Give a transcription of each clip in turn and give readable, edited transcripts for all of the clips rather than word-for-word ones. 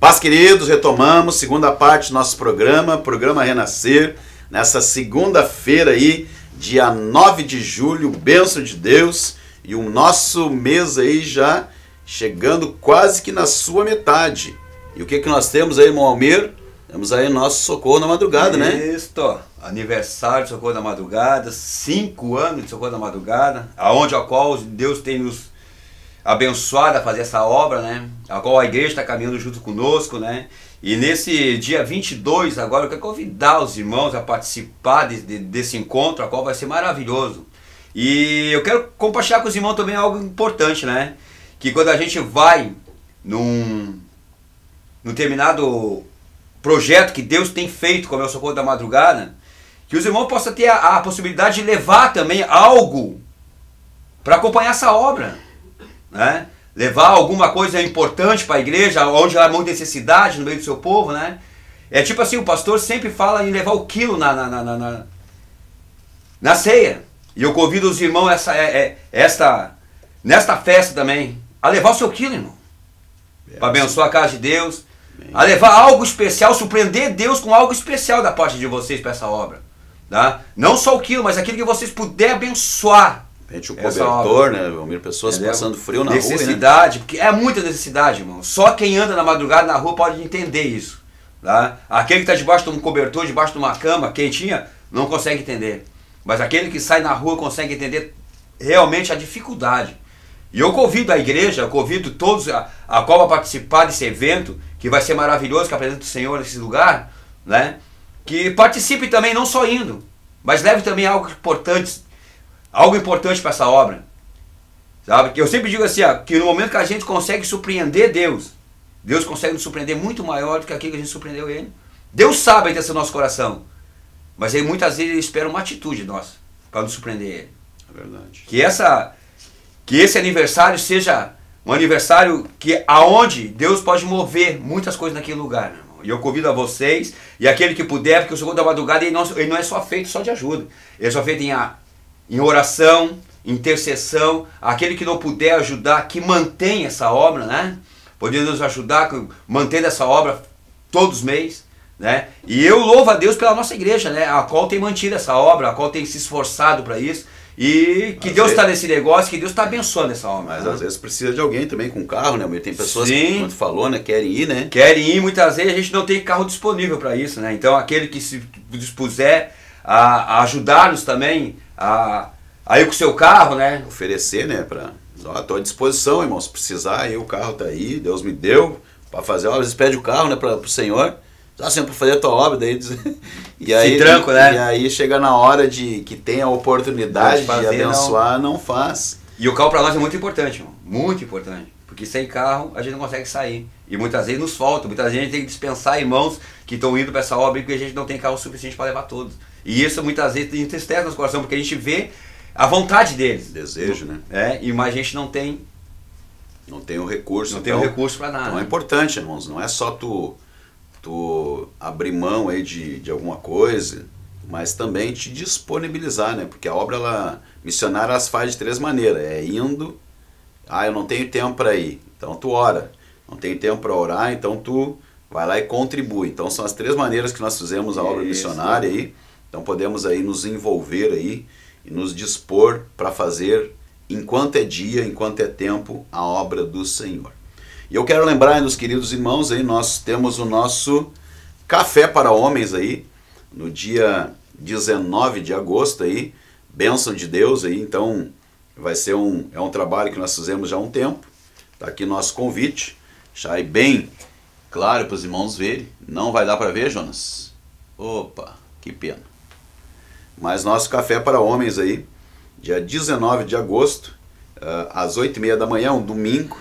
Paz, queridos, retomamos segunda parte do nosso programa Renascer, nessa segunda-feira aí, dia 9 de julho, bênção de Deus, e o nosso mês aí já chegando quase que na sua metade. E o que nós temos aí, irmão Almir? Temos aí nosso Socorro na Madrugada, né? Isso, aniversário de Socorro da Madrugada, 5 anos de Socorro da Madrugada, aonde a qual Deus tem nos abençoado a fazer essa obra, né? A qual a igreja está caminhando junto conosco, né? E nesse dia 22 agora eu quero convidar os irmãos a participar desse encontro, a qual vai ser maravilhoso. E eu quero compartilhar com os irmãos também algo importante, né? Que quando a gente vai num determinado projeto que Deus tem feito, como é o Socorro da Madrugada, que os irmãos possam ter a possibilidade de levar também algo para acompanhar essa obra, né? Levar alguma coisa importante para a igreja, onde há muita necessidade no meio do seu povo, né? É tipo assim, o pastor sempre fala em levar o quilo na ceia. E eu convido os irmãos nesta festa também, a levar o seu quilo, irmão. Para abençoar a casa de Deus, a levar algo especial, surpreender Deus com algo especial da parte de vocês para essa obra. Tá? Não só o quilo, mas aquilo que vocês puderem abençoar. O cobertor, né? Pessoas passando frio na rua. Necessidade, porque é muita necessidade, irmão. Só quem anda na madrugada na rua pode entender isso. Tá? Aquele que está debaixo de um cobertor, debaixo de uma cama quentinha, não consegue entender. Mas aquele que sai na rua consegue entender realmente a dificuldade. E eu convido a igreja, eu convido todos a qual a participar desse evento, que vai ser maravilhoso, que apresenta o Senhor nesse lugar, né? Que participe também, não só indo, mas leve também algo importante para essa obra, sabe? Que eu sempre digo assim, que no momento que a gente consegue surpreender Deus, Deus consegue nos surpreender muito maior do que aquilo que a gente surpreendeu Ele. Deus sabe a intenção do nosso coração, mas Ele muitas vezes espera uma atitude nossa para nos surpreender Ele. É verdade. Que esse aniversário seja um aniversário aonde Deus pode mover muitas coisas naquele lugar, meu irmão. E eu convido a vocês e aquele que puder, porque o Socorro da Madrugada ele não é só feito só de ajuda, ele é só feito em oração, intercessão. Aquele que não puder ajudar, que mantém essa obra, né? Podendo nos ajudar, mantendo essa obra todos os meses, né? E eu louvo a Deus pela nossa igreja, né? A qual tem mantido essa obra, a qual tem se esforçado para isso. E que Deus está nesse negócio, que Deus está abençoando essa obra. Mas às vezes precisa de alguém também com carro, né? Tem pessoas que, como tu falou, né? Querem ir, né? Querem ir, muitas vezes a gente não tem carro disponível para isso, né? Então aquele que se dispuser a ajudar-nos também a ir com o seu carro, né? Oferecer, né? Estou à disposição, irmão. Se precisar, aí o carro tá aí, Deus me deu para fazer obra. Às vezes pede o carro, né? Para o Senhor. Sempre para fazer a tua obra, daí e aí, se tranco, né? E aí chega na hora que tem a oportunidade de abençoar, não faz. E o carro para nós é muito importante, irmão. Muito importante. Porque sem carro a gente não consegue sair. E muitas vezes nos falta. Muitas vezes a gente tem que dispensar irmãos que estão indo para essa obra porque a gente não tem carro suficiente para levar todos. E isso muitas vezes entristece nosso coração, porque a gente vê a vontade deles. Desejo, né? Mas a gente não tem o recurso. Não tem o recurso para nada. Então é importante, irmãos. Não é só tu abrir mão aí de alguma coisa, mas também te disponibilizar, né? Porque a obra missionária ela se faz de 3 maneiras. É indo, eu não tenho tempo para ir, então tu ora. Não tenho tempo para orar, então tu vai lá e contribui. Então são as 3 maneiras que nós fizemos a obra missionária aí. Então podemos aí nos envolver aí e nos dispor para fazer, enquanto é dia, enquanto é tempo, a obra do Senhor. E eu quero lembrar dos queridos irmãos aí, nós temos o nosso Café para Homens aí, no dia 19 de agosto aí, bênção de Deus aí, então vai ser um trabalho que nós fizemos já há um tempo, tá aqui nosso convite, deixar aí bem claro para os irmãos verem, não vai dar para ver, Jonas? Opa, que pena. Mas nosso Café para Homens aí, dia 19 de agosto, às 8h30 da manhã, um domingo,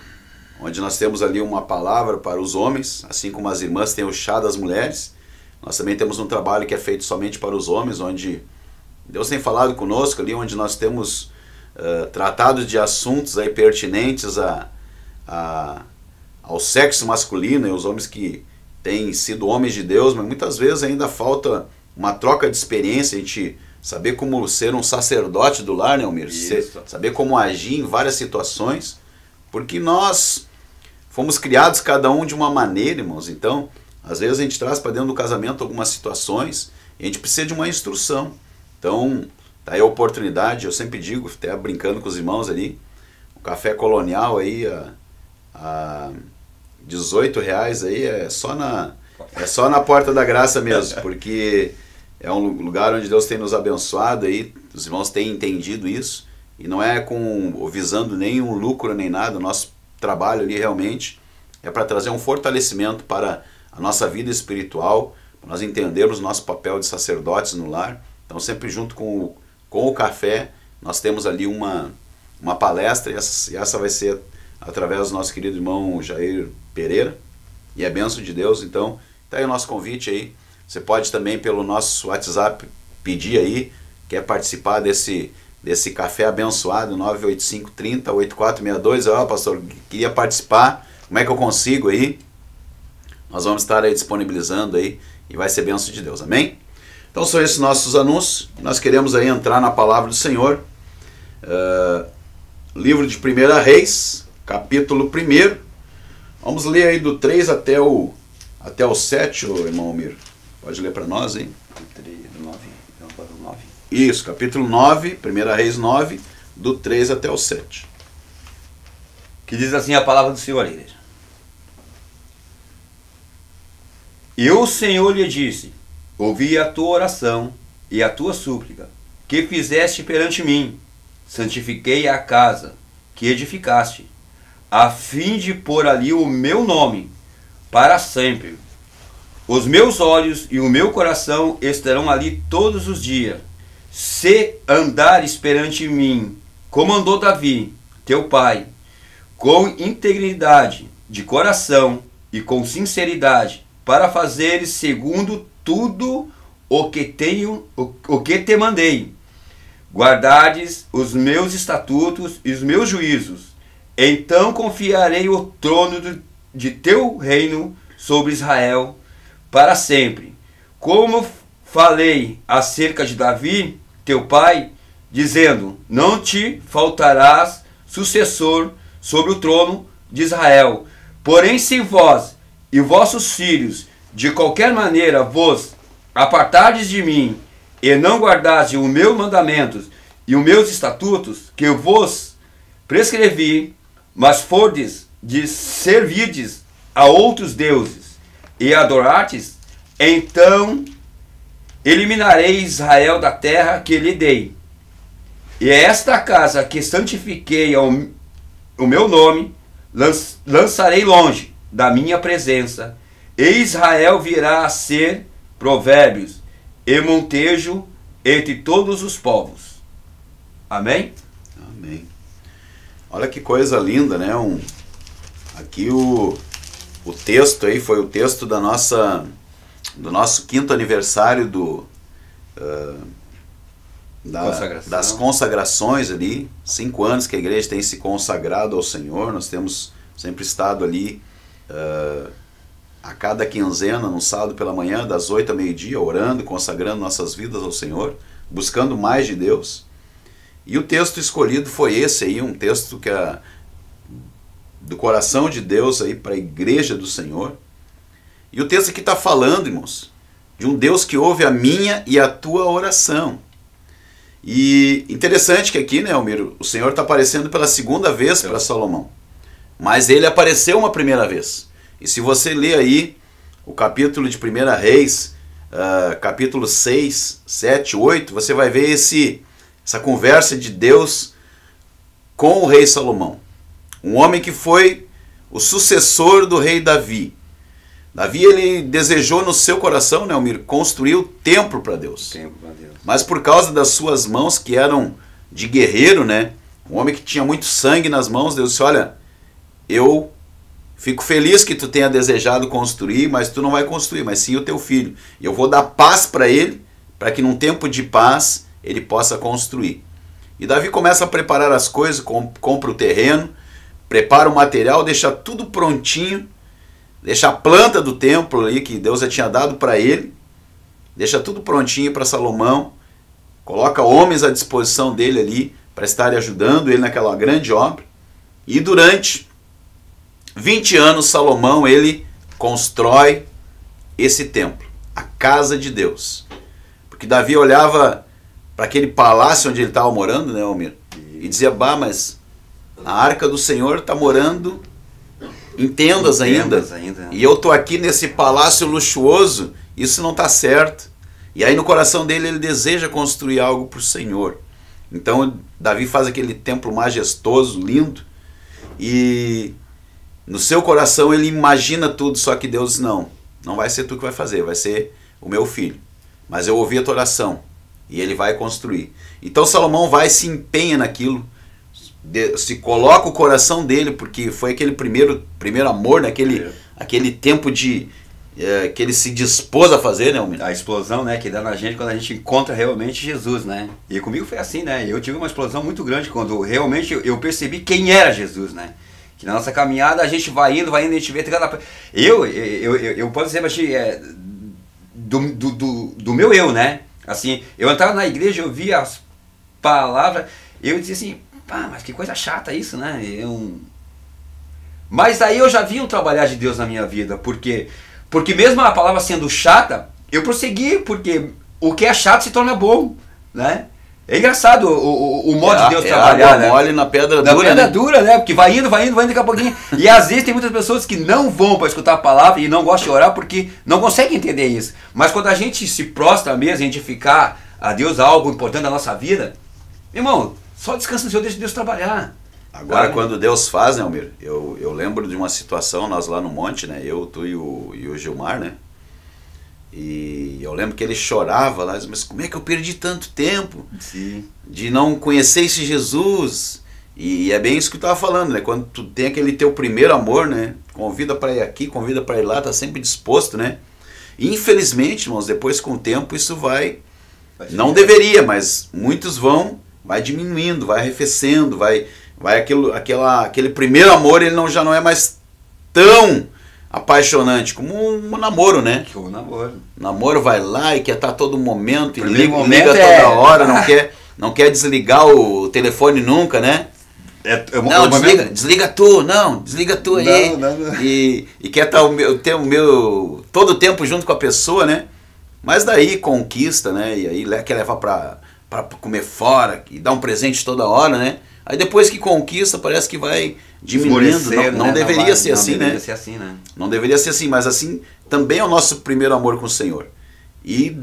onde nós temos ali uma palavra para os homens, assim como as irmãs têm o chá das mulheres. Nós também temos um trabalho que é feito somente para os homens, onde Deus tem falado conosco ali, onde nós temos tratado de assuntos aí pertinentes ao sexo masculino, e os homens que têm sido homens de Deus, mas muitas vezes ainda falta uma troca de experiência, a gente saber como ser um sacerdote do lar, né, Almir? Saber como agir em várias situações, porque nós fomos criados cada um de uma maneira, irmãos. Então, às vezes a gente traz para dentro do casamento algumas situações e a gente precisa de uma instrução. Então, tá aí a oportunidade, eu sempre digo, até brincando com os irmãos ali, o café colonial aí a R$18 aí é só na porta da graça mesmo, porque é um lugar onde Deus tem nos abençoado aí, os irmãos têm entendido isso, e não é visando nenhum lucro nem nada, o nosso trabalho ali realmente é para trazer um fortalecimento para a nossa vida espiritual, para nós entendermos o nosso papel de sacerdotes no lar. Então sempre junto com o café, nós temos ali uma palestra, e essa vai ser através do nosso querido irmão Jair Pereira, e é bênção de Deus. Então tá aí o nosso convite aí, você pode também pelo nosso WhatsApp pedir aí, quer participar desse café abençoado, 985-30-8462, pastor, queria participar, como é que eu consigo aí? Nós vamos estar aí disponibilizando aí, e vai ser bênção de Deus, amém? Então são esses nossos anúncios, nós queremos aí entrar na palavra do Senhor, livro de 1 Reis, capítulo 1, vamos ler aí do 3 até o 7, irmão Almir, pode ler para nós aí? Do 9. Isso, capítulo 9, 1 Reis 9, do 3 até o 7. Que diz assim a palavra do Senhor, igreja. E o Senhor lhe disse: ouvi a tua oração e a tua súplica, que fizeste perante mim. Santifiquei a casa que edificaste, a fim de pôr ali o meu nome para sempre. Os meus olhos e o meu coração estarão ali todos os dias. Se andares perante mim, como andou Davi, teu pai, com integridade de coração e com sinceridade, para fazeres segundo tudo o que te mandei, guardardes os meus estatutos e os meus juízos, então confiarei o trono de teu reino sobre Israel para sempre. Como falei acerca de Davi, teu pai, dizendo: não te faltarás sucessor sobre o trono de Israel. Porém, se vós e vossos filhos de qualquer maneira vos apartardes de mim e não guardardes os meus mandamentos e os meus estatutos que eu vos prescrevi, mas fordes de servirdes a outros deuses e adorardes, então eliminarei Israel da terra que lhe dei. E esta casa que santifiquei o meu nome, lançarei longe da minha presença, e Israel virá a ser provérbios e montejo entre todos os povos. Amém? Amém. Olha que coisa linda, né? Aqui o texto aí foi o texto do nosso 5º aniversário das consagrações ali, 5 anos que a igreja tem se consagrado ao Senhor. Nós temos sempre estado ali a cada quinzena, no sábado pela manhã, das 8 ao meio-dia, orando, consagrando nossas vidas ao Senhor, buscando mais de Deus. E o texto escolhido foi esse aí, um texto que do coração de Deus aí para a igreja do Senhor. E o texto aqui está falando, irmãos, de um Deus que ouve a minha e a tua oração. E interessante que aqui, né, Almiro, o Senhor está aparecendo pela segunda vez para Salomão. Mas ele apareceu uma primeira vez. E se você ler aí o capítulo de 1 Reis, capítulo 6, 7, 8, você vai ver essa conversa de Deus com o rei Salomão. Um homem que foi o sucessor do rei Davi. Davi, ele desejou no seu coração, né, Almir, construir o templo para Deus. Mas por causa das suas mãos, que eram de guerreiro, né, um homem que tinha muito sangue nas mãos, Deus disse: olha, eu fico feliz que tu tenha desejado construir, mas tu não vai construir, mas sim o teu filho. E eu vou dar paz para ele, para que num tempo de paz ele possa construir. E Davi começa a preparar as coisas, compra o terreno, prepara o material, deixa tudo prontinho, deixa a planta do templo ali que Deus já tinha dado para ele, deixa tudo prontinho para Salomão, coloca homens à disposição dele ali para estarem ajudando ele naquela grande obra. E durante 20 anos, Salomão, ele constrói esse templo, a casa de Deus. Porque Davi olhava para aquele palácio onde ele estava morando, né, Almir? E dizia, bah, mas a arca do Senhor está morando em tendas ainda. E eu estou aqui nesse palácio luxuoso, isso não está certo. E aí no coração dele ele deseja construir algo para o Senhor. Então Davi faz aquele templo majestoso, lindo, e no seu coração ele imagina tudo, só que Deus não vai ser tu que vai fazer, vai ser o meu filho. Mas eu ouvi a tua oração e ele vai construir. Então Salomão vai, se empenha naquilo, se coloca o coração dele, porque foi aquele primeiro amor, né? Aquele tempo que ele se dispôs a fazer, né? A explosão, né, que dá na gente quando a gente encontra realmente Jesus, né? E comigo foi assim, né? Eu tive uma explosão muito grande quando realmente eu percebi quem era Jesus, né? Que na nossa caminhada a gente vai indo, a gente vê... Eu posso dizer, mas do meu eu, né? Assim, eu entrava na igreja, eu via as palavras, eu dizia assim, pá, mas que coisa chata isso, né? Mas aí eu já vi um trabalhar de Deus na minha vida, porque mesmo a palavra sendo chata, eu prossegui, porque o que é chato se torna bom, né? É engraçado o modo de Deus trabalhar, né? Mole na pedra dura, na pedra dura, né? Porque vai indo daqui a pouquinho. E às vezes tem muitas pessoas que não vão para escutar a palavra e não gostam de orar porque não conseguem entender isso. Mas quando a gente se prostra mesmo, a gente ficar a Deus algo importante na nossa vida, irmão, só descansa no Senhor, deixa Deus trabalhar. Agora, quando Deus faz, né, Almir? Eu lembro de uma situação, nós lá no monte, né? Eu, tu e o Gilmar, né? E eu lembro que ele chorava lá, mas como é que eu perdi tanto tempo? Sim. De não conhecer esse Jesus? E é bem isso que tu estava falando, né? Quando tu tem aquele teu primeiro amor, né? Convida para ir aqui, convida para ir lá, tá sempre disposto, né? E infelizmente, irmãos, depois com o tempo isso vai não deveria, mas muitos vai diminuindo, vai arrefecendo, vai aquele primeiro amor, ele já não é mais tão apaixonante como um namoro, né? O namoro. O namoro vai lá e quer estar todo momento, e liga toda hora, não quer desligar o telefone nunca, né? Não, desliga tu aí. Não. E quer estar todo o tempo junto com a pessoa, né? Mas daí conquista, né? E aí quer levar para comer fora e dar um presente toda hora, né? Aí depois que conquista, parece que vai diminuindo. Não deveria ser assim, né? Não deveria ser assim, mas assim também é o nosso primeiro amor com o Senhor. E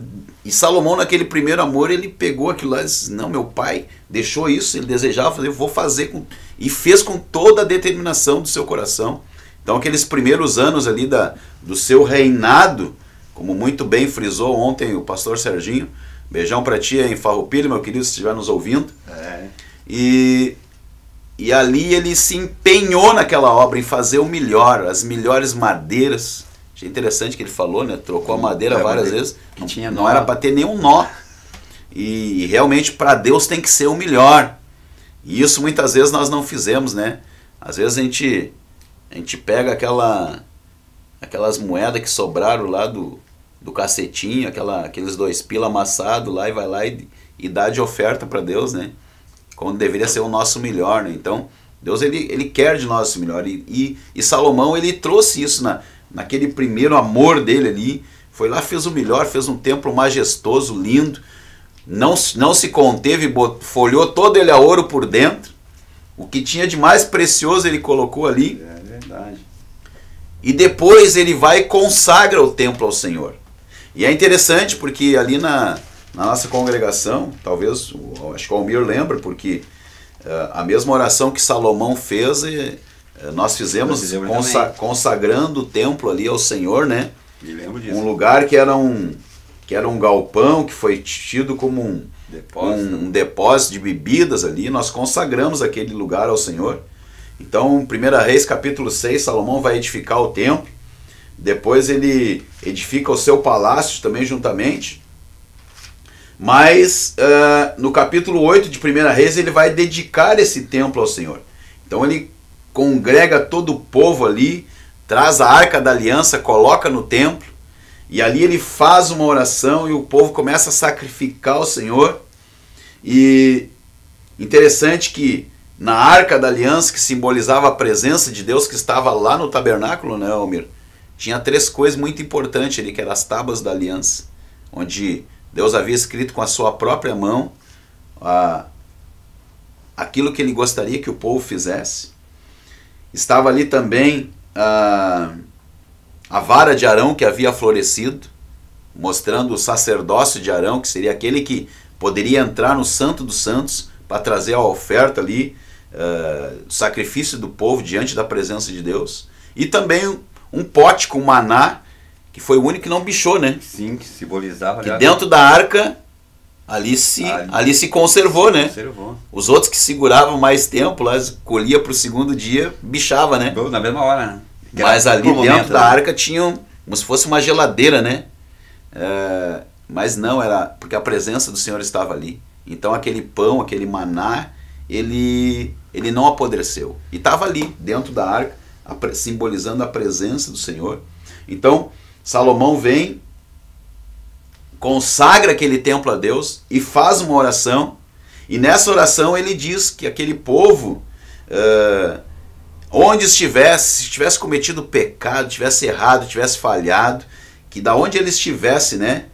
Salomão, naquele primeiro amor, ele pegou aquilo lá e disse, não, meu pai deixou isso, ele desejava fazer, eu vou fazer. E fez com toda a determinação do seu coração. Então aqueles primeiros anos ali do seu reinado, como muito bem frisou ontem o pastor Serginho, beijão para ti em Farroupilha, meu querido, se estiver nos ouvindo. E ali ele se empenhou naquela obra, em fazer o melhor, as melhores madeiras. Achei interessante que ele falou, né? Trocou a madeira várias vezes, não era para ter nenhum nó. E realmente para Deus tem que ser o melhor. E isso muitas vezes nós não fizemos, né? Às vezes a gente pega aquelas moedas que sobraram lá do cacetinho, aqueles 2 pila amassados lá, e vai lá e dá de oferta para Deus, né? Quando deveria ser o nosso melhor, né? Então, Deus ele quer de nós o melhor. E Salomão, ele trouxe isso naquele primeiro amor dele ali. Foi lá, fez o melhor, fez um templo majestoso, lindo. Não se conteve, folhou todo ele a ouro por dentro. O que tinha de mais precioso ele colocou ali. É verdade. E depois ele vai e consagra o templo ao Senhor. E é interessante porque ali na nossa congregação, talvez, acho que o Almir lembra, porque a mesma oração que Salomão fez, nós fizemos consagrando o templo ali ao Senhor, né? Me lembro disso. Um lugar que era um galpão, que foi tido como um depósito de bebidas ali, nós consagramos aquele lugar ao Senhor. Então, 1 Reis capítulo 6, Salomão vai edificar o templo, depois ele edifica o seu palácio também juntamente. Mas no capítulo 8 de 1 Reis ele vai dedicar esse templo ao Senhor. Então ele congrega todo o povo ali, traz a Arca da Aliança, coloca no templo, e ali ele faz uma oração e o povo começa a sacrificar ao Senhor. E interessante que na Arca da Aliança, que simbolizava a presença de Deus que estava lá no tabernáculo, né, Almir? Tinha 3 coisas muito importantes ali, que eram as tábuas da aliança, onde Deus havia escrito com a sua própria mão aquilo que ele gostaria que o povo fizesse. Estava ali também a vara de Arão que havia florescido, mostrando o sacerdócio de Arão, que seria aquele que poderia entrar no Santo dos Santos para trazer a oferta ali, o sacrifício do povo diante da presença de Deus. E também um pote com maná, que foi o único que não bichou, né? Sim, que simbolizava. Que dentro da arca, ali se conservou, né? Os outros que seguravam mais tempo, lá colhia para o segundo dia, bichava, né? Na mesma hora, né? Mas ali dentro da arca tinha como se fosse uma geladeira, né? Mas não, era porque a presença do Senhor estava ali. Então aquele pão, aquele maná, ele não apodreceu. E estava ali, dentro da arca, simbolizando a presença do Senhor. Então, Salomão vem, consagra aquele templo a Deus e faz uma oração. E nessa oração ele diz que aquele povo, onde estivesse, se tivesse cometido pecado, tivesse errado, tivesse falhado, que da onde ele estivesse, né,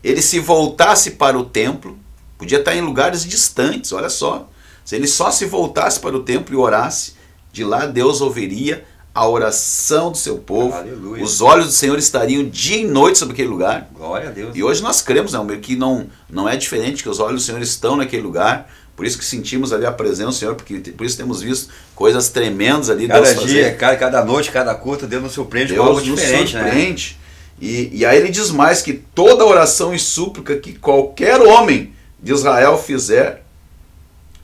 ele se voltasse para o templo, podia estar em lugares distantes, olha só, se ele só se voltasse para o templo e orasse, de lá Deus ouviria a oração do seu povo. Aleluia. Os olhos do Senhor estariam dia e noite sobre aquele lugar. Glória a Deus. E hoje nós cremos, né, que não é diferente, que os olhos do Senhor estão naquele lugar. Por isso que sentimos ali a presença do Senhor, porque por isso temos visto coisas tremendas ali. Cada Deus dia, cada noite, cada culto, Deus nos surpreende com algo diferente. Deus nos surpreende. Né? E aí ele diz mais que toda oração e súplica que qualquer homem de Israel fizer,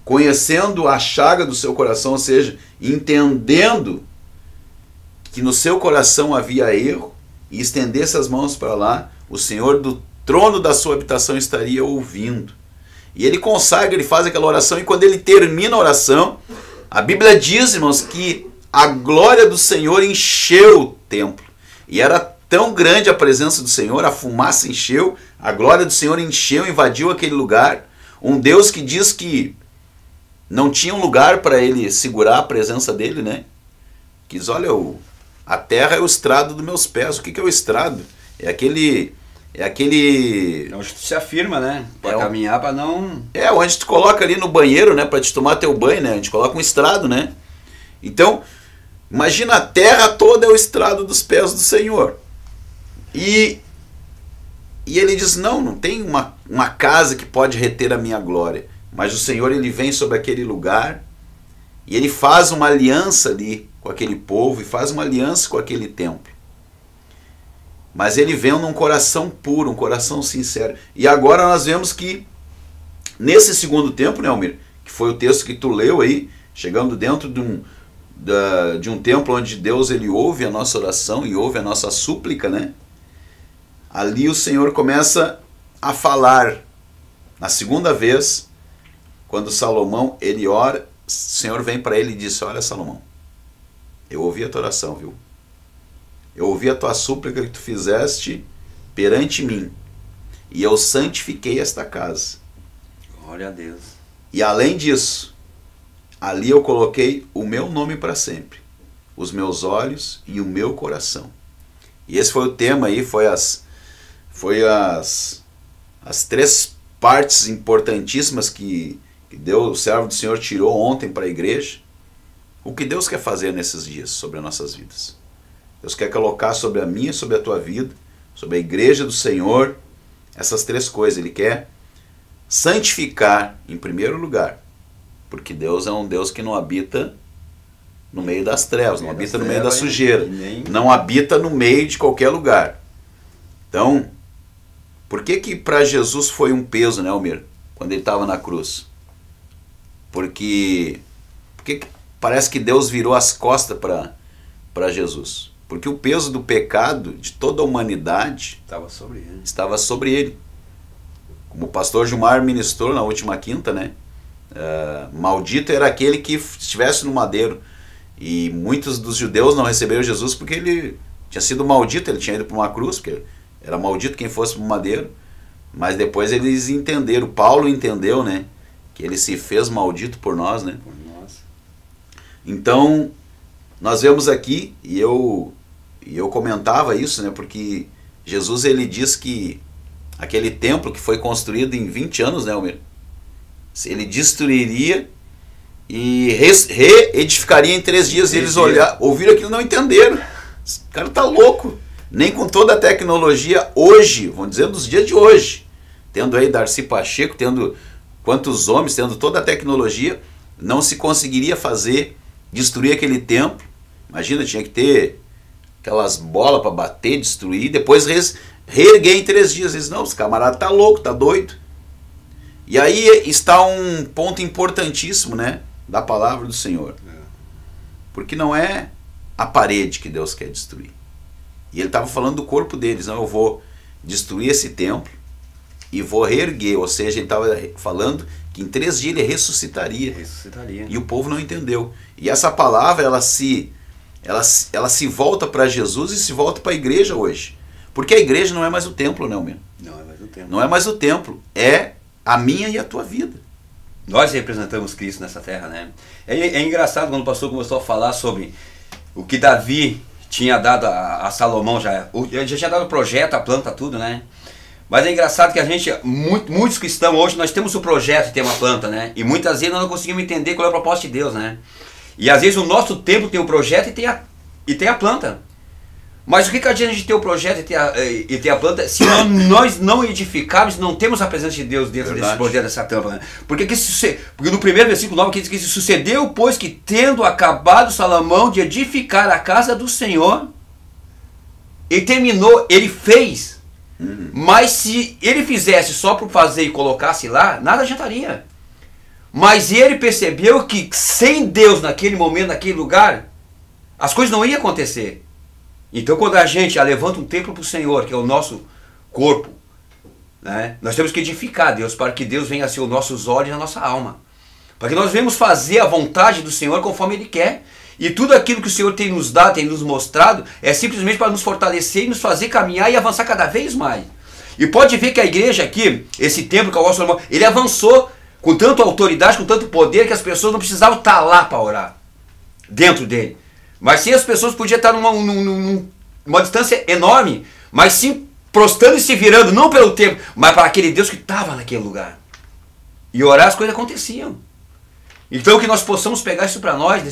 conhecendo a chaga do seu coração, ou seja, entendendo que no seu coração havia erro, e estendesse as mãos para lá, o Senhor do trono da sua habitação estaria ouvindo. E ele consagra, ele faz aquela oração, e quando ele termina a oração, a Bíblia diz, irmãos, que a glória do Senhor encheu o templo. E era tão grande a presença do Senhor, a fumaça encheu, a glória do Senhor encheu, invadiu aquele lugar. Um Deus que diz que não tinha um lugar para ele segurar a presença dele, né? Que diz, olha, a terra é o estrado dos meus pés. O que é o estrado? É aquele... onde tu se afirma, né? Para caminhar, para não... onde tu coloca ali no banheiro, né? Para te tomar teu banho, né? A gente coloca um estrado, né? Então, imagina, a terra toda é o estrado dos pés do Senhor. E ele diz, não tem uma casa que pode reter a minha glória. Mas o Senhor, ele vem sobre aquele lugar e ele faz uma aliança ali com aquele povo e faz uma aliança com aquele templo. Mas ele vem num coração puro, um coração sincero. E agora nós vemos que nesse segundo templo, né, Almir, que foi o texto que tu leu aí, chegando dentro de um templo onde Deus ele ouve a nossa oração e ouve a nossa súplica, né? Ali o Senhor começa a falar. Na segunda vez, quando Salomão ele ora, o Senhor vem para ele e diz, olha Salomão, eu ouvi a tua oração, viu? Eu ouvi a tua súplica que tu fizeste perante mim, e eu santifiquei esta casa. Glória a Deus. E além disso, ali eu coloquei o meu nome para sempre, os meus olhos e o meu coração. E esse foi o tema aí, foi as 3 partes importantíssimas que Deus, o servo do Senhor, tirou ontem para a igreja. O que Deus quer fazer nesses dias sobre as nossas vidas? Deus quer colocar sobre a minha e sobre a tua vida, sobre a igreja do Senhor, essas 3 coisas. Ele quer santificar em primeiro lugar, porque Deus é um Deus que não habita no meio das trevas, não habita no meio da sujeira, não habita no meio de qualquer lugar. Então, por que para Jesus foi um peso, né, Almir, quando ele estava na cruz? Porque parece que Deus virou as costas para Jesus. Porque o peso do pecado de toda a humanidade estava sobre ele. Como o pastor Gilmar ministrou na última quinta, né? Maldito era aquele que estivesse no madeiro. E muitos dos judeus não receberam Jesus porque ele tinha sido maldito, ele tinha ido para uma cruz, porque era maldito quem fosse para o madeiro. Mas depois eles entenderam, Paulo entendeu, né? que ele se fez maldito por nós, né? Por nós. Então, nós vemos aqui, e eu comentava isso, né? Porque Jesus, ele diz que aquele templo que foi construído em 20 anos, né, Almir? Ele destruiria e reedificaria em 3 dias. E eles ouviram aquilo e não entenderam. Esse cara tá louco. Nem com toda a tecnologia hoje, vamos dizer, nos dias de hoje, tendo aí Darcy Pacheco, tendo quantos homens, tendo toda a tecnologia, não se conseguiria destruir aquele templo. Imagina, tinha que ter aquelas bolas para bater, destruir, depois reerguer em 3 dias. Eles, não, esse camarada tá louco, tá doido. E aí está um ponto importantíssimo, né, da palavra do Senhor. Porque não é a parede que Deus quer destruir. E ele estava falando do corpo deles. Não, eu vou destruir esse templo e vou reerguer. Ou seja, ele estava falando que em 3 dias ele ressuscitaria. E o povo não entendeu. E essa palavra, ela se volta para Jesus e se volta para a igreja hoje. Porque a igreja não é mais o templo, né, meu? Não é mais o templo. Não é mais o templo. É a minha e a tua vida. Nós representamos Cristo nessa terra, né? É engraçado quando o pastor começou a falar sobre o que Davi tinha dado a Salomão, já tinha dado o projeto, a planta, tudo, né? Mas é engraçado que a gente, muitos cristãos hoje, nós temos o projeto e tem uma planta, né? E muitas vezes nós não conseguimos entender qual é o propósito de Deus, né? E às vezes o nosso templo tem o projeto e tem a planta. Mas o que adianta a gente ter o projeto e ter a planta se nós não edificarmos, não temos a presença de Deus dentro desse projeto, dessa tampa, né? Porque no primeiro versículo 9 diz que sucedeu, pois que tendo acabado Salomão de edificar a casa do Senhor, ele terminou, ele fez. Mas se ele fizesse só por fazer e colocasse lá, nada adiantaria. Mas ele percebeu que sem Deus naquele momento, naquele lugar, as coisas não iam acontecer. Então quando a gente levanta um templo para o Senhor, que é o nosso corpo, né, nós temos que edificar Deus para que Deus venha a ser os nossos olhos e a nossa alma. Para que nós venhamos fazer a vontade do Senhor conforme Ele quer. E tudo aquilo que o Senhor tem nos dado, tem nos mostrado, é simplesmente para nos fortalecer e nos fazer caminhar e avançar cada vez mais. E pode ver que a igreja aqui, esse templo que é o nosso irmão, ele avançou com tanta autoridade, com tanto poder, que as pessoas não precisavam estar lá para orar, dentro dele. Mas sim, as pessoas podiam estar numa distância enorme, mas sim prostrando e se virando, não pelo tempo, mas para aquele Deus que estava naquele lugar. E orar, as coisas aconteciam. Então que nós possamos pegar isso para nós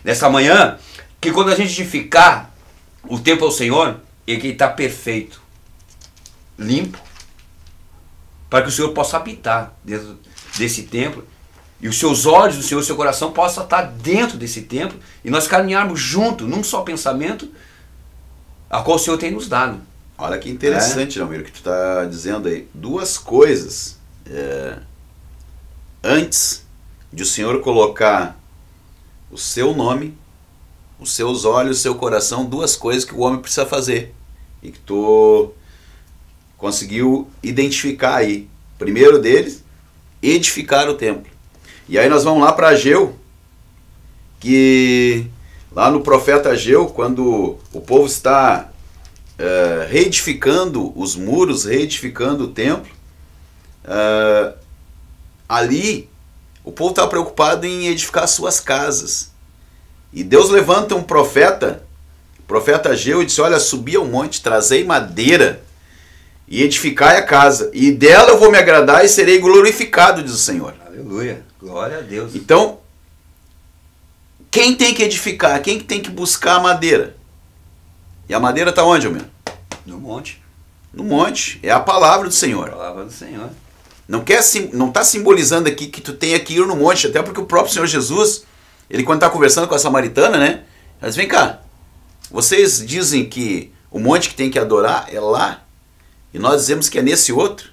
nessa manhã, que quando a gente edificar o templo ao Senhor, ele está perfeito, limpo, para que o Senhor possa habitar dentro desse templo. E os seus olhos, o Senhor, o seu coração possa estar dentro desse templo e nós caminharmos junto, num só pensamento, a qual o Senhor tem nos dado. Olha que interessante, Almir, o que tu está dizendo aí. 2 coisas. Antes de o Senhor colocar o seu nome, os seus olhos, o seu coração, 2 coisas que o homem precisa fazer. E que tu conseguiu identificar aí. Primeiro deles, edificar o templo. E aí nós vamos lá para Ageu, que lá no profeta Ageu, quando o povo está reedificando os muros, reedificando o templo, ali o povo está preocupado em edificar suas casas. E Deus levanta um profeta, o profeta Ageu, e disse, olha, subi ao monte, trazei madeira e edificai a casa, e dela eu vou me agradar e serei glorificado, diz o Senhor. Aleluia, glória a Deus. Então, quem tem que edificar? Quem tem que buscar a madeira? E a madeira está onde, meu? No monte. No monte, é a palavra do Senhor. A palavra do Senhor. Não está simbolizando aqui que tu tenha que ir no monte, até porque o próprio Senhor Jesus, ele quando está conversando com a samaritana, né? Ele diz, vem cá, vocês dizem que o monte que tem que adorar é lá, e nós dizemos que é nesse outro.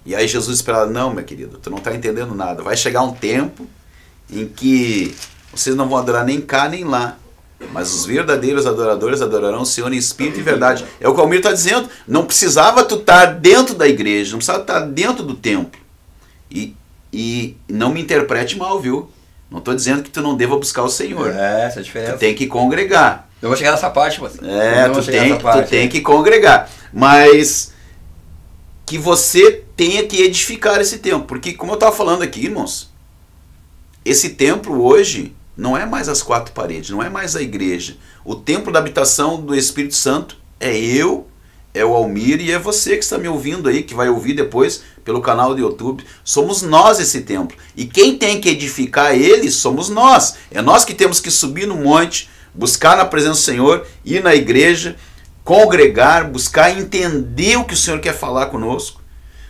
E aí Jesus disse para ela, não, minha querida, tu não está entendendo nada. Vai chegar um tempo em que vocês não vão adorar nem cá nem lá, mas os verdadeiros adoradores adorarão o Senhor em espírito e verdade. É o que o Almir está dizendo. Não precisava tu estar dentro da igreja, não precisava estar dentro do templo. E não me interprete mal, viu? Não estou dizendo que tu não deva buscar o Senhor. Essa é a diferença. Tu tem que congregar. Eu vou chegar nessa parte, você. Tu tem que congregar. Mas que você tenha que edificar esse templo. Porque, como eu estava falando aqui, irmãos, esse templo hoje não é mais as quatro paredes, não é mais a igreja. O templo da habitação do Espírito Santo é eu, é o Almir e é você que está me ouvindo aí, que vai ouvir depois pelo canal do YouTube. Somos nós esse templo. E quem tem que edificar ele somos nós. É nós que temos que subir no monte, buscar na presença do Senhor, ir na igreja, congregar, buscar entender o que o Senhor quer falar conosco,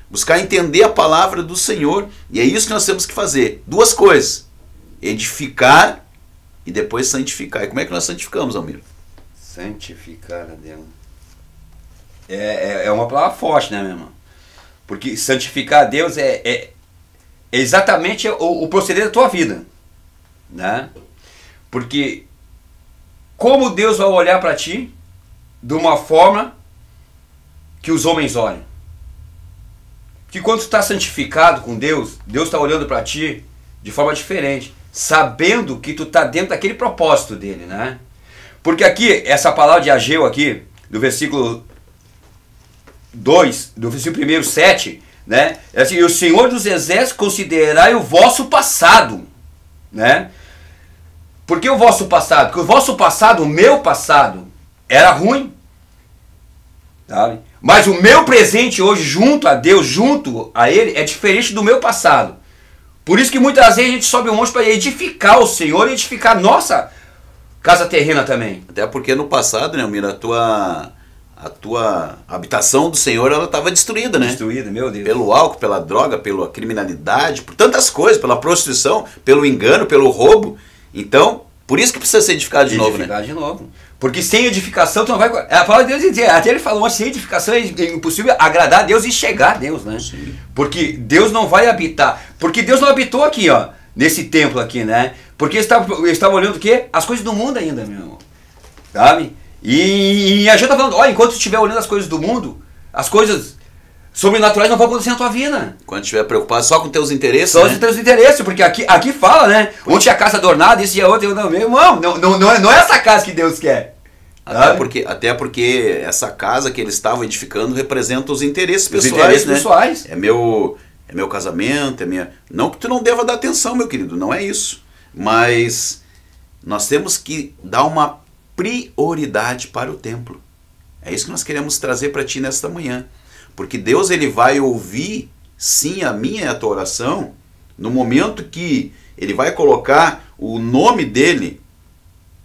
buscar entender a palavra do Senhor. E é isso que nós temos que fazer. Duas coisas: edificar e depois santificar. E como é que nós santificamos, Almir? Santificar a Deus. É uma palavra forte, né, meu irmão? Porque santificar a Deus é exatamente o proceder da tua vida, né? Porque como Deus vai olhar para ti de uma forma que os homens olham? Que quando tu está santificado com Deus, Deus está olhando para ti de forma diferente, sabendo que tu está dentro daquele propósito dele, né? Porque aqui, essa palavra de Ageu aqui, do versículo 2, do versículo 1, 7, né? É assim: o Senhor dos Exércitos considerai o vosso passado, né? Por que o vosso passado? Porque o vosso passado, o meu passado, era ruim, sabe? Mas o meu presente hoje, junto a Deus, junto a Ele, é diferente do meu passado. Por isso que muitas vezes a gente sobe um monte para edificar o Senhor e edificar a nossa casa terrena também. Até porque no passado, né, Almir, a tua habitação do Senhor, ela estava destruída, né? Destruída, meu Deus. Pelo álcool, pela droga, pela criminalidade, por tantas coisas, pela prostituição, pelo engano, pelo roubo. Então, por isso que precisa ser edificado de novo, né? Edificar de novo. Porque sem edificação tu não vai... A palavra de Deus dizia, até ele falou, sem edificação é impossível agradar a Deus e chegar a Deus, né? Sim. Porque Deus não vai habitar. Porque Deus não habitou aqui, ó, nesse templo aqui, né? Porque ele estava olhando o quê? As coisas do mundo ainda, meu irmão. Sabe? E a gente tá falando, ó, enquanto tu estiver olhando as coisas do mundo, as coisas sobrenaturais não vão acontecer na tua vida. Quando estiver preocupado só com teus interesses, só né? com teus interesses, porque aqui fala, né? Onde a casa adornada, isso e a outra, não, meu irmão, não é essa casa que Deus quer. Até porque essa casa que eles estavam edificando representa os interesses pessoais, interesses né? pessoais. É meu casamento, Não que tu não deva dar atenção, meu querido, não é isso. Mas nós temos que dar uma prioridade para o templo. É isso que nós queremos trazer para ti nesta manhã. Porque Deus, ele vai ouvir, sim, a minha e a tua oração, no momento que ele vai colocar o nome dele,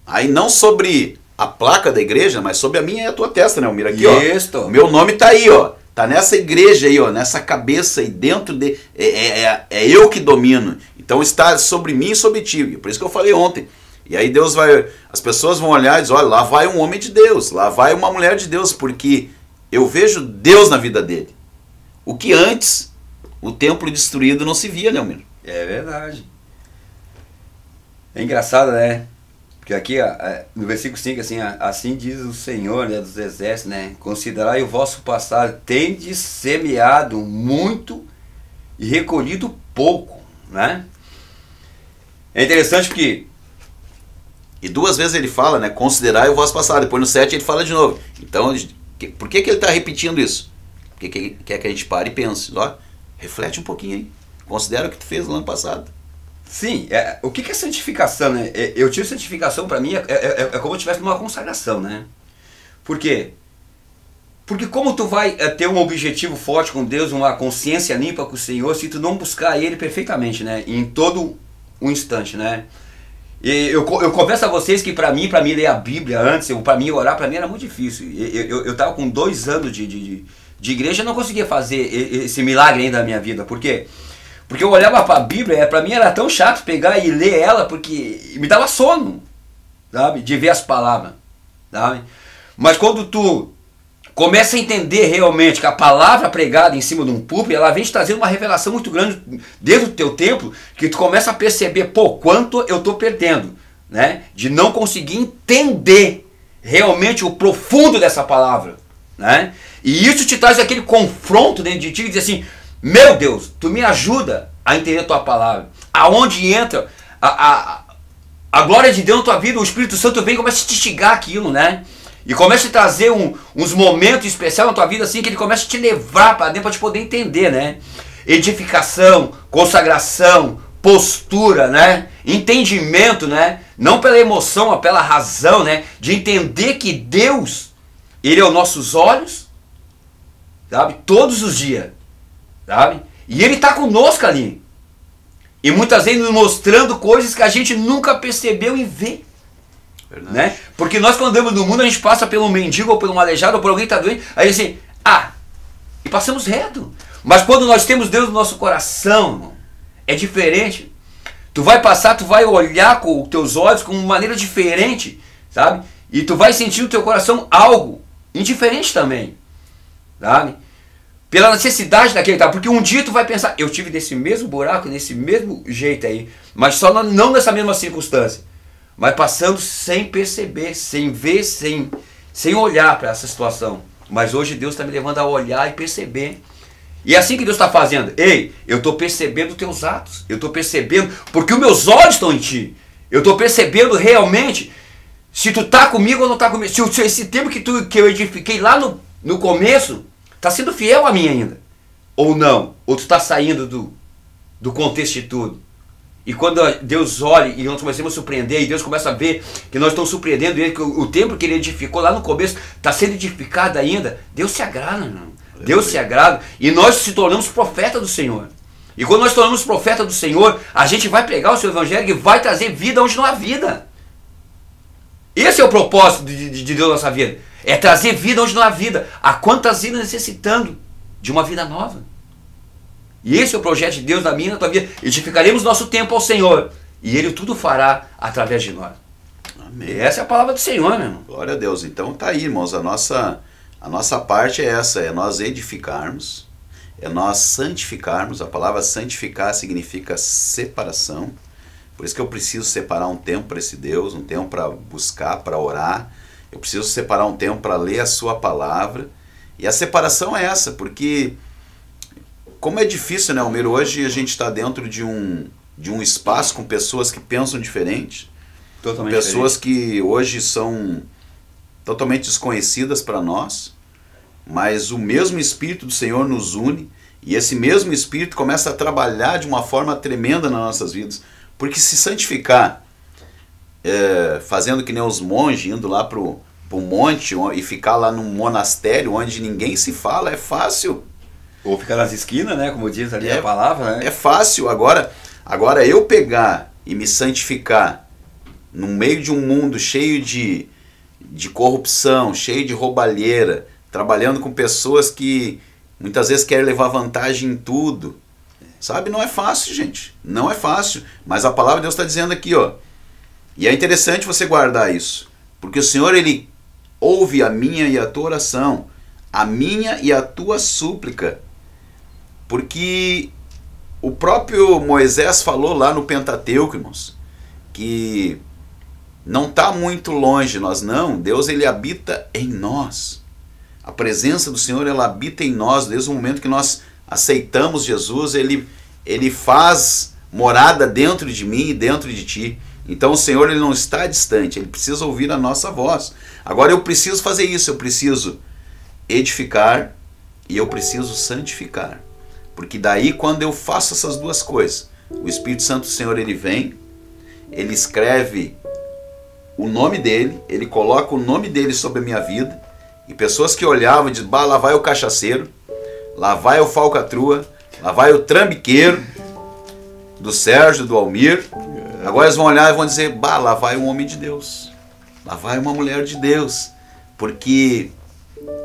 aí não sobre a placa da igreja, mas sobre a minha e a tua testa, né, Almir? Aqui, ó. O meu nome tá aí, ó. Tá nessa igreja aí, ó, nessa cabeça aí, dentro de... É eu que domino. Então está sobre mim e sobre ti. Por isso que eu falei ontem. E aí Deus vai... As pessoas vão olhar e dizer, olha, lá vai um homem de Deus, lá vai uma mulher de Deus, porque eu vejo Deus na vida dele. O que antes, o templo destruído não se via, né, Almir? É verdade. É engraçado, né? Porque aqui, no versículo 5, assim diz o Senhor, né, dos Exércitos, né? Considerai o vosso passado, tendes semeado muito e recolhido pouco, né? É interessante porque... E duas vezes ele fala, né? Considerai o vosso passado. Depois no 7 ele fala de novo. Então, por que ele está repetindo isso? Porque ele quer que a gente pare e pense. Ó, reflete um pouquinho aí. Considera o que tu fez no ano passado. Sim, o que é santificação, né? Eu tiro santificação, para mim, é como se eu estivesse numa consagração, né? Por quê? Porque como tu vai ter um objetivo forte com Deus, uma consciência limpa com o Senhor, se tu não buscar Ele perfeitamente, né? Em todo um instante, né? E eu confesso a vocês que para mim ler a Bíblia antes, para mim orar, para mim era muito difícil. Eu tava com 2 anos de igreja e não conseguia fazer esse milagre ainda na minha vida. Por quê? Porque eu olhava para a Bíblia, para mim era tão chato pegar e ler ela, porque me dava sono, sabe? De ver as palavras, sabe? Mas quando tu começa a entender realmente que a palavra pregada em cima de um púlpito, ela vem te trazendo uma revelação muito grande dentro do teu templo, que tu começa a perceber, pô, quanto eu estou perdendo, né? De não conseguir entender realmente o profundo dessa palavra, né? E isso te traz aquele confronto dentro de ti, e diz assim, meu Deus, tu me ajuda a entender a tua palavra. Aonde entra a glória de Deus na tua vida, o Espírito Santo vem e começa a te instigar aquilo, né? E começa a trazer uns momentos especiais na tua vida, assim, que ele começa a te levar para dentro para te poder entender, né? Edificação, consagração, postura, né? Entendimento, né? Não pela emoção, mas pela razão, né? De entender que Deus, Ele é os nossos olhos, sabe? Todos os dias, sabe? E Ele está conosco ali. E muitas vezes nos mostrando coisas que a gente nunca percebeu e vê. Né? Porque nós quando andamos no mundo a gente passa pelo mendigo ou pelo aleijado ou por alguém que está doente, aí assim, e passamos reto. Mas quando nós temos Deus no nosso coração, irmão, é diferente. Tu vai passar, tu vai olhar com os teus olhos com uma maneira diferente, sabe? E tu vai sentir no teu coração algo indiferente também, sabe? Pela necessidade daquele, tá? Porque um dia tu vai pensar, eu tive nesse mesmo buraco, nesse mesmo jeito aí, mas só não nessa mesma circunstância. Mas passando sem perceber, sem ver, sem olhar para essa situação. Mas hoje Deus está me levando a olhar e perceber. E é assim que Deus está fazendo. Ei, eu estou percebendo os teus atos. Eu estou percebendo, porque os meus olhos estão em ti. Eu estou percebendo realmente se tu está comigo ou não está comigo. Se esse tempo que eu edifiquei lá no começo está sendo fiel a mim ainda. Ou não. Ou tu está saindo do contexto de tudo. E quando Deus olha e nós começamos a surpreender, e Deus começa a ver que nós estamos surpreendendo Ele, que o templo que Ele edificou lá no começo está sendo edificado ainda, Deus se agrada, irmão. Deus se agrada. E nós se tornamos profeta do Senhor. E quando nós tornamos profeta do Senhor, a gente vai pregar o seu evangelho e vai trazer vida onde não há vida. Esse é o propósito de Deus na nossa vida. É trazer vida onde não há vida. Há quantas vidas necessitando de uma vida nova? E esse é o projeto de Deus na minha e na tua vida. Edificaremos nosso tempo ao Senhor. E Ele tudo fará através de nós. Amém. E essa é a palavra do Senhor, meu irmão. Glória a Deus. Então tá aí, irmãos. A nossa parte é essa. É nós edificarmos. É nós santificarmos. A palavra santificar significa separação. Por isso que eu preciso separar um tempo para esse Deus. Um tempo para buscar, para orar. Eu preciso separar um tempo para ler a sua palavra. E a separação é essa. Porque... como é difícil, né, Almir? Hoje a gente está dentro de um espaço com pessoas que pensam diferente. Totalmente pessoas diferente. Que hoje são totalmente desconhecidas para nós, mas o mesmo Espírito do Senhor nos une, e esse mesmo Espírito começa a trabalhar de uma forma tremenda nas nossas vidas. Porque se santificar, fazendo que nem os monges, indo lá para o monte e ficar lá num monastério onde ninguém se fala, é fácil. Ou ficar nas esquinas, né? Como diz ali a palavra, né? É fácil. Agora eu pegar e me santificar no meio de um mundo cheio de corrupção, cheio de roubalheira, trabalhando com pessoas que muitas vezes querem levar vantagem em tudo. Sabe? Não é fácil, gente. Não é fácil. Mas a palavra de Deus está dizendo aqui, ó. E é interessante você guardar isso. Porque o Senhor, Ele ouve a minha e a tua oração. A minha e a tua súplica. Porque o próprio Moisés falou lá no Pentateuco, irmãos, que não está muito longe nós, não. Deus, Ele habita em nós. A presença do Senhor, ela habita em nós. Desde o momento que nós aceitamos Jesus, Ele faz morada dentro de mim e dentro de ti. Então o Senhor, Ele não está distante, Ele precisa ouvir a nossa voz. Agora eu preciso fazer isso, eu preciso edificar e eu preciso santificar. Porque daí, quando eu faço essas duas coisas, o Espírito Santo do Senhor, Ele vem, Ele escreve o nome dEle, Ele coloca o nome dEle sobre a minha vida, e pessoas que olhavam e diziam, lá vai o cachaceiro, lá vai o falcatrua, lá vai o trambiqueiro, do Sérgio, do Almir. Agora eles vão olhar e vão dizer, lá vai um homem de Deus, lá vai uma mulher de Deus, porque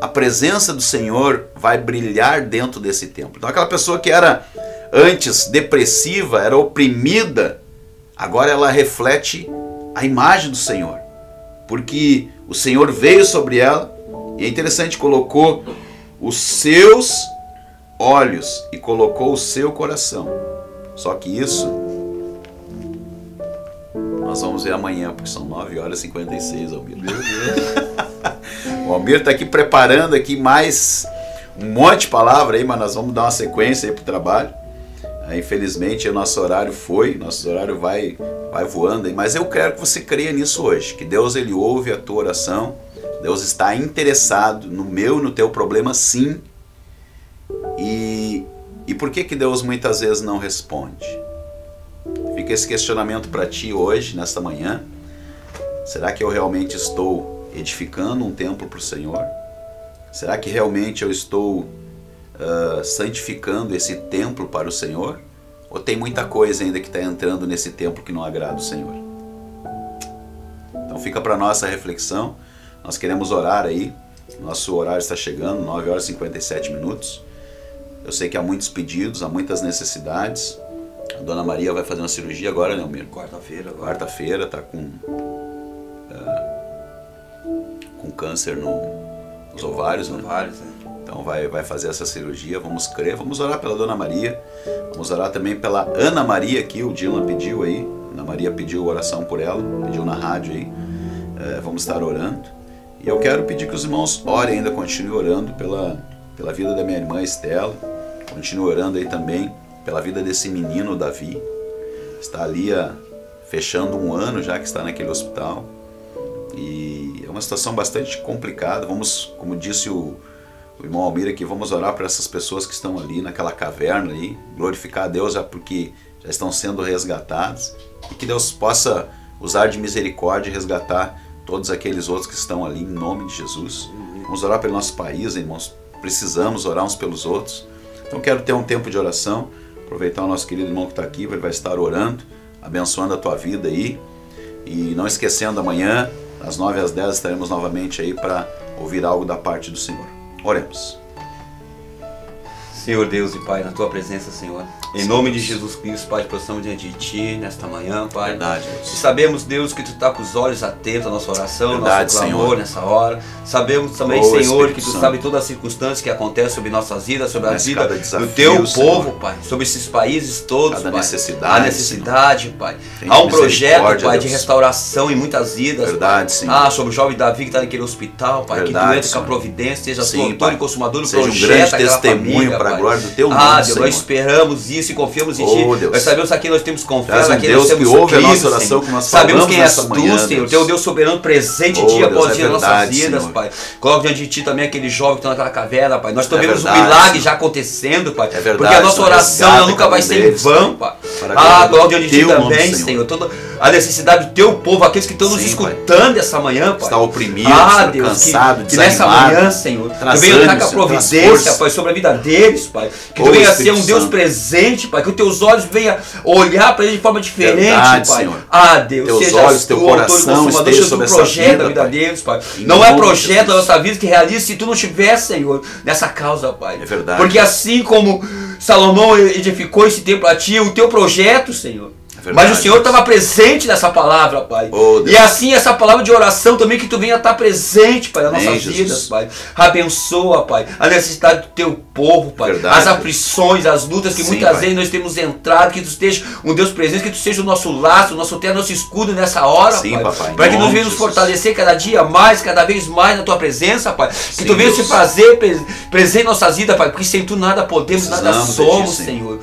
a presença do Senhor vai brilhar dentro desse templo. Então aquela pessoa que era antes depressiva, era oprimida, agora ela reflete a imagem do Senhor. Porque o Senhor veio sobre ela, e é interessante, colocou os seus olhos e colocou o seu coração. Só que isso nós vamos ver amanhã, porque são 9h56, Almir. Meu Deus. O Almir está aqui preparando aqui mais um monte de palavra aí, mas nós vamos dar uma sequência aí para o trabalho. Infelizmente o nosso horário nosso horário vai voando aí, mas eu quero que você creia nisso hoje, que Deus, Ele ouve a tua oração, Deus está interessado no meu e no teu problema, sim. E por que Deus muitas vezes não responde? Fica esse questionamento para ti hoje, nesta manhã. Será que eu realmente estou edificando um templo para o Senhor? Será que realmente eu estou santificando esse templo para o Senhor? Ou tem muita coisa ainda que está entrando nesse templo que não agrada o Senhor? Então fica para nossa reflexão. Nós queremos orar aí. Nosso horário está chegando, 9 horas e 57 minutos. Eu sei que há muitos pedidos, há muitas necessidades. A Dona Maria vai fazer uma cirurgia agora, né, Almir? Quarta-feira. Quarta-feira, está com câncer nos ovários, né? Então vai fazer essa cirurgia, vamos crer, vamos orar pela Dona Maria, vamos orar também pela Ana Maria aqui, o Dylan pediu aí, Ana Maria pediu oração por ela, pediu na rádio aí, vamos estar orando. E eu quero pedir que os irmãos orem ainda, continuem orando pela vida da minha irmã Estela, continuem orando aí também pela vida desse menino Davi, está ali fechando um ano já que está naquele hospital, e é uma situação bastante complicada. Vamos, como disse o irmão Almir aqui, vamos orar para essas pessoas que estão ali naquela caverna ali, glorificar a Deus já porque já estão sendo resgatados, e que Deus possa usar de misericórdia e resgatar todos aqueles outros que estão ali em nome de Jesus. Vamos orar pelo nosso país, irmãos, precisamos orar uns pelos outros. Então quero ter um tempo de oração, aproveitar o nosso querido irmão que está aqui, ele vai estar orando, abençoando a tua vida aí, e não esquecendo, amanhã das 9 às 10 estaremos novamente aí para ouvir algo da parte do Senhor. Oremos. Senhor Deus e Pai, na Tua presença, Senhor, em nome de Jesus Cristo, Pai, prosseguimos diante de Ti nesta manhã, Pai. Verdade, Deus. E sabemos, Deus, que Tu está com os olhos atentos à nossa oração, Verdade, nosso clamor Senhor. Nessa hora. Sabemos também, Oh, Senhor, Espírito que Tu Santo. sabe todas as circunstâncias que acontecem sobre nossas vidas, sobre a Conhece vida cada do desafio, Teu Senhor. povo, Pai, sobre esses países todos, Cada Pai. necessidade, Há necessidade, Pai. Tem Há um projeto, misericórdia, Pai, de Deus. restauração em muitas vidas. Verdade, Pai. Senhor. Sobre o jovem Davi que está naquele hospital, Pai, Verdade, que Tu entra com a Senhor. providência, seja Sim, tu autor Pai. e consumador do Seja um projeto, grande aquela testemunho família, para a Pai. glória do Teu nome, Deus, Senhor. nós esperamos isso e confiamos em Oh, Ti. Deus. Nós sabemos aqui nós temos Tu confiança, és um aqui Deus nós temos que ouve a Cristo, nossa oração, Senhor. que nós Sabemos falamos quem és nessa Tu, manhã, Senhor, Deus. Teu Deus soberano presente Oh, dia Deus, após é dia nas nossas verdade, vidas, Senhor. Pai. Coloca diante de Ti também aquele jovem que está naquela caverna, Pai. Nós É também vemos um verdade, milagre Senhor. já acontecendo, Pai. É verdade, Porque a nossa Senhor. oração Resgata ela nunca vai cada ser em deles, vão, Pai. Pai. Para a glória do Coloca diante de Ti Teu nome, também, Senhor. Senhor. Toda a necessidade do Teu povo, aqueles que estão nos Sim, Pai. escutando essa manhã, Pai. Está oprimido, Senhor, Deus, cansado, que nessa desanimado. manhã, Senhor, Traz Tu venha estar ânimo, com a Senhor, traz providência, força. Pai, sobre a vida deles, Pai. Que Oh, Tu venha ser Espírito um Deus Santo. presente, Pai. Que os Teus olhos venham olhar para eles de forma diferente, Verdade, Pai. Senhor. Deus, Teus seja olhos, Teu Tu, autor e coração consumador, esteja seja sobre Tu essa projeto vida, da vida Pai. deles, Pai. Em Não é nome de projeto Jesus. da nossa vida que realize se Tu não estiver, Senhor, nessa causa, Pai. É verdade. Porque assim como Salomão edificou esse templo a Ti, o Teu projeto, Senhor. verdade, Mas o Senhor Deus. estava presente nessa palavra, Pai. Oh, Deus. E assim essa palavra de oração também que Tu venha estar presente, Pai, nas Amém, nossas Jesus. vidas, Pai. Abençoa, Pai, a necessidade do Teu povo, Pai. Verdade, As Deus. aflições, as lutas que Sim, muitas Pai. vezes nós temos entrado, que Tu esteja um Deus presente, que Tu seja o nosso laço, o nosso terra, nosso escudo nessa hora, Sim, Pai. papai, em Para que nós nome de venhamos Jesus. fortalecer cada dia mais, cada vez mais na Tua presença, Pai. Que Sim, Tu venhas Deus. te fazer presente em nossas vidas, Pai. Porque sem Tu nada podemos, nada Precisamos de somos, Ti, Senhor.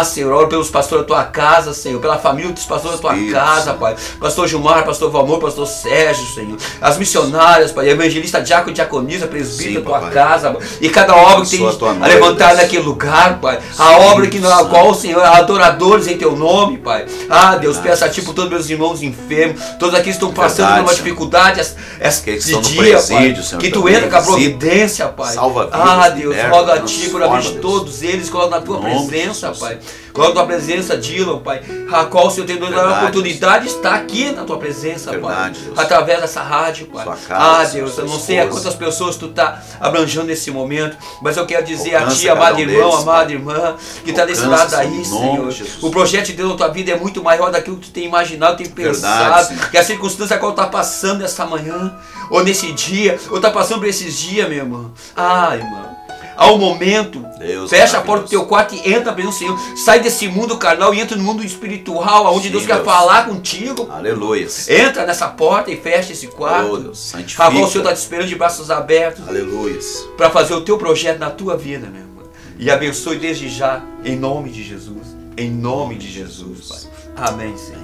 Senhor, oro pelos pastores da Tua casa, Senhor. Pela família dos pastores da Tua Espírito casa, Santo. Pai. Pastor Gilmar, Pastor Valmor, Pastor Sérgio, Senhor. As missionárias, Pai. Evangelista, diácono e diaconisa, presbítero Sim, da Tua papai. casa, Pai. E cada obra que tem Abençoa a Tua a noiva, levantar Deus. naquele lugar, Pai. A Sim, obra que na Santo. qual, Senhor, há adoradores em Teu nome, Pai. Deus, Verdade, peço a Ti por todos meus irmãos enfermos, todos aqueles que estão passando Verdade, por uma Senhor. dificuldade Aqueles que de estão no dia, presídio, Pai. Senhor, Que Tu também entra com a visita. providência, Pai. Salva vidas, Deus, liberta, rogo a Ti por a vida de transforma, Deus. todos eles, coloca na Tua Em nome de presença, Jesus. Pai. Coloca na Tua presença, Dylan, Pai. A qual o Senhor tem dado a Verdade, oportunidade de estar aqui na Tua presença, Verdade, Pai. Deus. Através dessa rádio, Pai. Sua casa, Deus, sua eu não sei a esposa. quantas pessoas Tu está abranjando nesse momento, mas eu quero dizer a Alcança Ti, amado cada um irmão, deles, amada Pai. irmã, que está desse Alcança, lado aí, Senhor, em nome Senhor. de Jesus. O projeto de Deus na Tua vida é muito maior daquilo que Tu tem imaginado, tem Verdade, pensado, Senhor. que a circunstância a qual está passando nessa manhã, ou nesse dia, ou está passando por esses dias, meu irmão. Irmão. Ao momento, Deus fecha a porta do maravilhoso. teu quarto e entra pelo Senhor. Sai desse mundo carnal e entra no mundo espiritual, onde Sim, Deus quer Deus. falar contigo. Aleluia. Entra nessa porta e fecha esse quarto. Oh, Deus, santifica. A qual o Senhor está te esperando de braços abertos Aleluia. para fazer o teu projeto na tua vida, meu irmão. E abençoe desde já, em nome de Jesus. Em nome de Jesus, Pai. Amém, Senhor.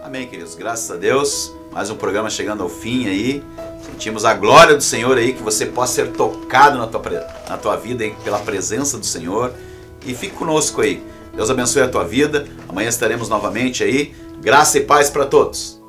Amém, queridos. Graças a Deus. mais um programa chegando ao fim aí. Sentimos a glória do Senhor aí, que você possa ser tocado na tua vida aí, pela presença do Senhor. E fique conosco aí. Deus abençoe a tua vida. Amanhã estaremos novamente aí. Graça e paz para todos.